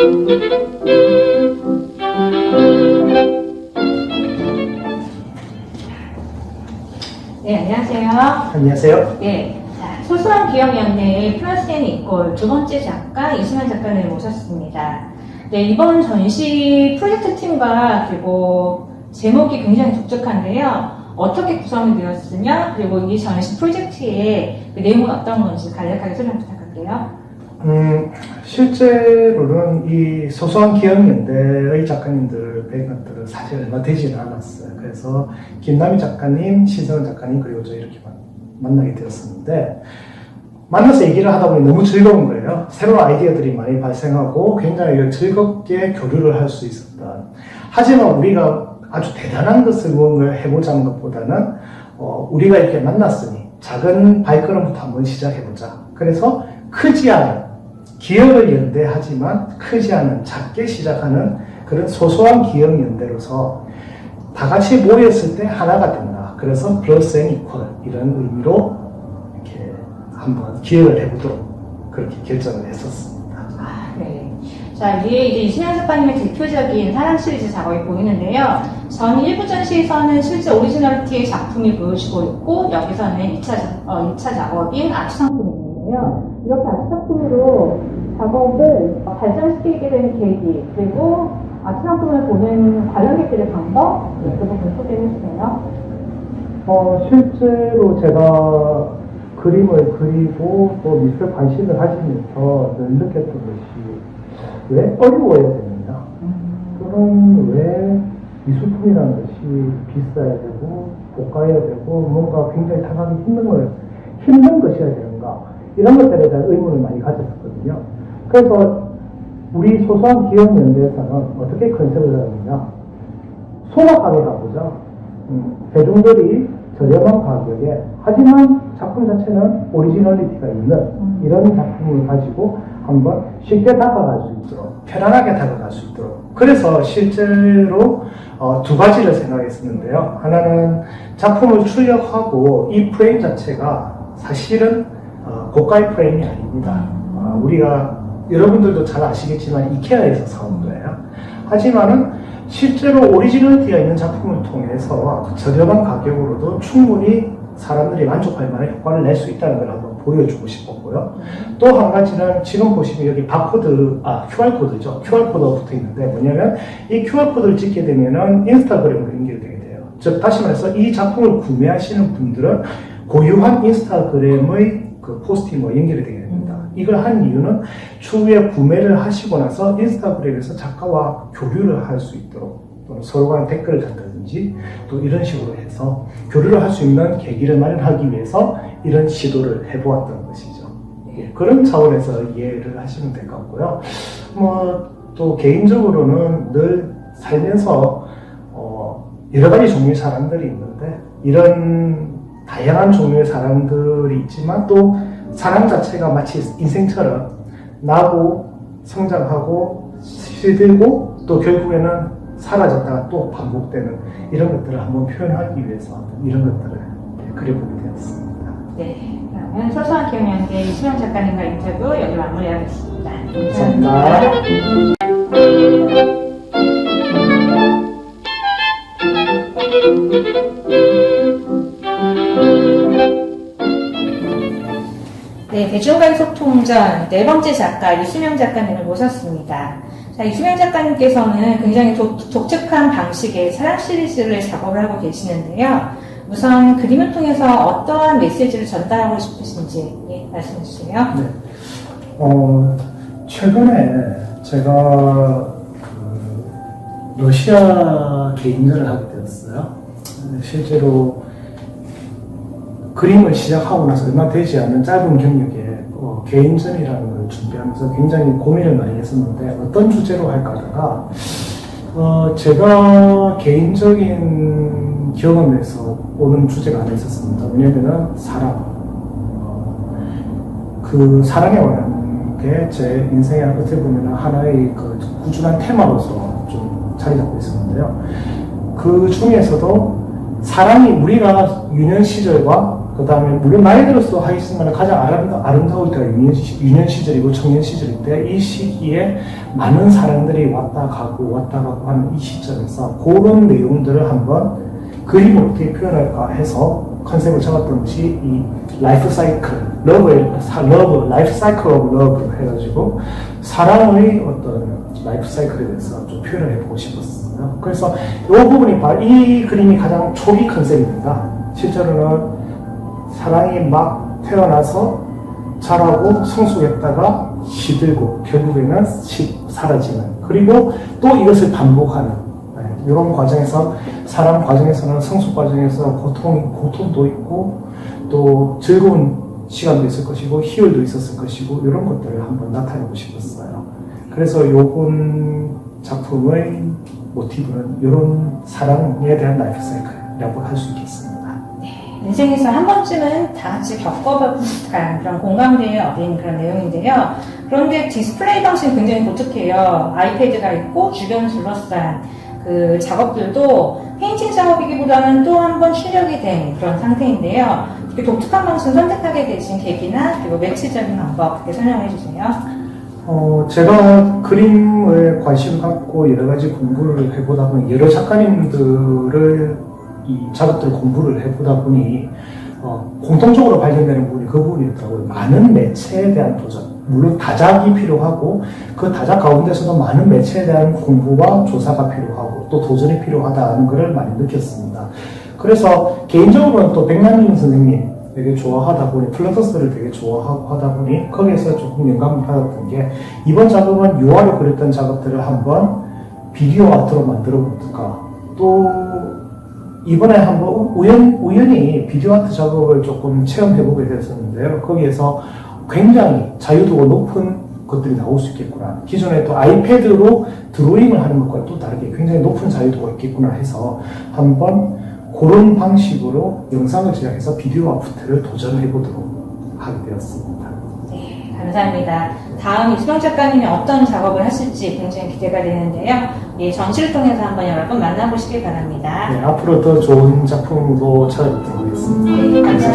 네, 안녕하세요. 안녕하세요. 네, 자, 소소한 기억연대의 플러스 앤 이퀄 두 번째 작가 이수면 작가를 모셨습니다. 네, 이번 전시 프로젝트 팀과 그리고 제목이 굉장히 독특한데요. 어떻게 구성이 되었으며 그리고 이 전시 프로젝트의 그 내용은 어떤 건지 간략하게 설명 부탁할게요. 실제로는 이 소소한 기억연대의 작가님들 배경들은 사실 얼마 되지는 않았어요. 그래서 김남희 작가님, 신성은 작가님 그리고 저 이렇게 만나게 되었었는데 만나서 얘기를 하다 보니 너무 즐거운 거예요. 새로운 아이디어들이 많이 발생하고 굉장히 즐겁게 교류를 할 수 있었던. 하지만 우리가 아주 대단한 것을 무언가 해보자는 것보다는 우리가 이렇게 만났으니 작은 발걸음부터 한번 시작해보자. 그래서 크지 않은 기억을 연대하지만 크지 않은 작게 시작하는 그런 소소한 기억 연대로서 다 같이 모였을 때 하나가 된다. 그래서 플러스 앤 이퀄 이런 의미로 이렇게 한번 기억을 해보도록 그렇게 결정을 했었습니다. 아, 네. 자, 위에 이제 이수면 작가님의 대표적인 사랑 시리즈 작업이 보이는데요. 전 1부 전시에서는 실제 오리지널티의 작품이 보여지고 있고, 여기서는 2차 작업인 아트 상품이 있는데요. 이렇게 아트 상품으로 작업을 발전시키게 된 계기, 그리고 아트 상품을 보는 관람객들의 방법, 그 부분 소개해 주세요. 실제로 제가 그림을 그리고 또 미술 관심을 가지면서 늘 느꼈던 것이 왜 어려워야 됩니다. 또는 왜 미술품이라는 것이 비싸야 되고 고가여야 되고 뭔가 굉장히 다가기 힘든 것이어야 되는가 이런 것들에 대한 의문을 많이 가졌었거든요. 그래서 우리 소소한 기억연대에서는 어떻게 컨셉을 하느냐 소박하게 가보자. 대중들이 저렴한 가격에 하지만 작품 자체는 오리지널리티가 있는 이런 작품을 가지고 한번 쉽게 다가갈 수 있도록 편안하게 다가갈 수 있도록 그래서 실제로 두 가지를 생각했었는데요. 하나는 작품을 출력하고 이 프레임 자체가 사실은 고가의 프레임이 아닙니다. 우리가 여러분들도 잘 아시겠지만 이케아에서 사온 거예요. 하지만은 실제로 오리지널티가 있는 작품을 통해서 저렴한 가격으로도 충분히 사람들이 만족할 만한 효과를 낼 수 있다는 걸 한번 보여주고 싶었고요. 또 한 가지는 지금 보시면 여기 QR코드죠. QR코드가 붙어 있는데 뭐냐면 이 QR코드를 찍게 되면은 인스타그램으로 연결되게 돼요. 즉, 다시 말해서 이 작품을 구매하시는 분들은 고유한 인스타그램의 그 포스팅과 연결이 되게 됩니다. 이걸 한 이유는 추후에 구매를 하시고 나서 인스타그램에서 작가와 교류를 할 수 있도록 또는 서로 간 댓글을 단다든지 또 이런 식으로 해서 교류를 할 수 있는 계기를 마련하기 위해서 이런 시도를 해보았던 것이죠. 그런 차원에서 이해를 하시면 될 것 같고요. 또 개인적으로는 늘 살면서 여러 가지 종류의 사람들이 있는데 이런 다양한 종류의 사람들이 있지만 또 사람 자체가 마치 인생처럼 나고 성장하고 시들고 또 결국에는 사라졌다가 또 반복되는 이런 것들을 한번 표현하기 위해서 이런 것들을 그려보게 되었습니다. 네, 그러면 소소한 기억연대 이수면 작가님과 인터뷰 여기 마무리하겠습니다. 감사합니다. 네, 대중간 소통전 네 번째 작가 이수면 작가님을 모셨습니다. 자, 이수면 작가님께서는 굉장히 독특한 방식의 사랑 시리즈를 작업을 하고 계시는데요. 우선 그림을 통해서 어떠한 메시지를 전달하고 싶으신지 말씀해 주세요. 네. 최근에 제가 러시아 개인전을 하게 되었어요. 실제로 그림을 시작하고 나서 얼마 되지 않은 짧은 경력에 개인전이라는 걸 준비하면서 굉장히 고민을 많이 했었는데 어떤 주제로 할까 하다가 제가 개인적인 경험에서 오는 주제가 하나 있었습니다. 왜냐면은 사랑. 그 사랑에 관한 게 제 인생의 어떻게 보면 하나의 그 꾸준한 테마로서 좀 자리 잡고 있었는데요. 그 중에서도 사랑이 우리가 유년 시절과 그 다음에 물론 나이 들어서 하겠지만 가장 아름다울 때가 유년 시절이고 청년 시절인데 이 시기에 많은 사람들이 왔다 가고 하는 이 시점에서 그런 내용들을 한번 그림을 어떻게 표현할까 해서 컨셉을 잡았던 것이 이 라이프 사이클, 라이프 사이클 오브 러브 해가지고 사랑의 어떤 라이프 사이클에 대해서 좀 표현을 해보고 싶었어요. 그래서 이 부분이 바로 이 그림이 가장 초기 컨셉입니다. 실제로는 사랑이 막 태어나서 자라고 성숙했다가 시들고 결국에는 사라지는, 그리고 또 이것을 반복하는, 이런 과정에서 사랑 과정에서는 성숙 과정에서 고통도 있고 또 즐거운 시간도 있을 것이고 희열도 있었을 것이고 이런 것들을 한번 나타내고 싶었어요. 그래서 이번 작품의 모티브는 이런 사랑에 대한 라이프 사이클이라고 할 수 있겠습니다. 인생에서 한 번쯤은 다 같이 겪어볼 그런 공감대에 얻은 그런 내용인데요. 그런데 디스플레이 방식은 굉장히 독특해요. 아이패드가 있고 주변 둘러싼 그 작업들도 페인팅 작업이기보다는 또 한 번 출력이 된 그런 상태인데요. 이렇게 독특한 방식을 선택하게 되신 계기나 그리고 매치적인 방법 그렇게 설명해 주세요. 제가 그림에 관심을 갖고 여러 가지 공부를 해보다 보니 여러 작가님들을 이 작업들을 공부를 해보다 보니 공통적으로 발견되는 부분이 그 부분이었더라고요. 많은 매체에 대한 도전, 물론 다작이 필요하고 그 다작 가운데서도 많은 매체에 대한 공부와 조사가 필요하고 또 도전이 필요하다는 것을 많이 느꼈습니다. 그래서 개인적으로는 또 백남민 선생님 되게 좋아하다 보니 플라토스를 되게 좋아하고 하다 보니 거기에서 조금 영감을 받았던 게 이번 작업은 유화로 그렸던 작업들을 한번 비디오 아트로 만들어 볼까, 또 이번에 한번 우연히 비디오 아트 작업을 조금 체험해보게 됐었는데요. 거기에서 굉장히 자유도가 높은 것들이 나올 수 있겠구나. 기존에 또 아이패드로 드로잉을 하는 것과 또 다르게 굉장히 높은 자유도가 있겠구나 해서 한번 그런 방식으로 영상을 제작해서 비디오 아트를 도전해보도록 하게 되었습니다. 네, 감사합니다. 다음 이수경 작가님이 어떤 작업을 하실지 굉장히 기대가 되는데요. 예, 전시를 통해서 한번 여러분 만나보시길 바랍니다. 네, 앞으로 더 좋은 작품으로 찾아뵙도록 하겠습니다. 네, 감사합니다.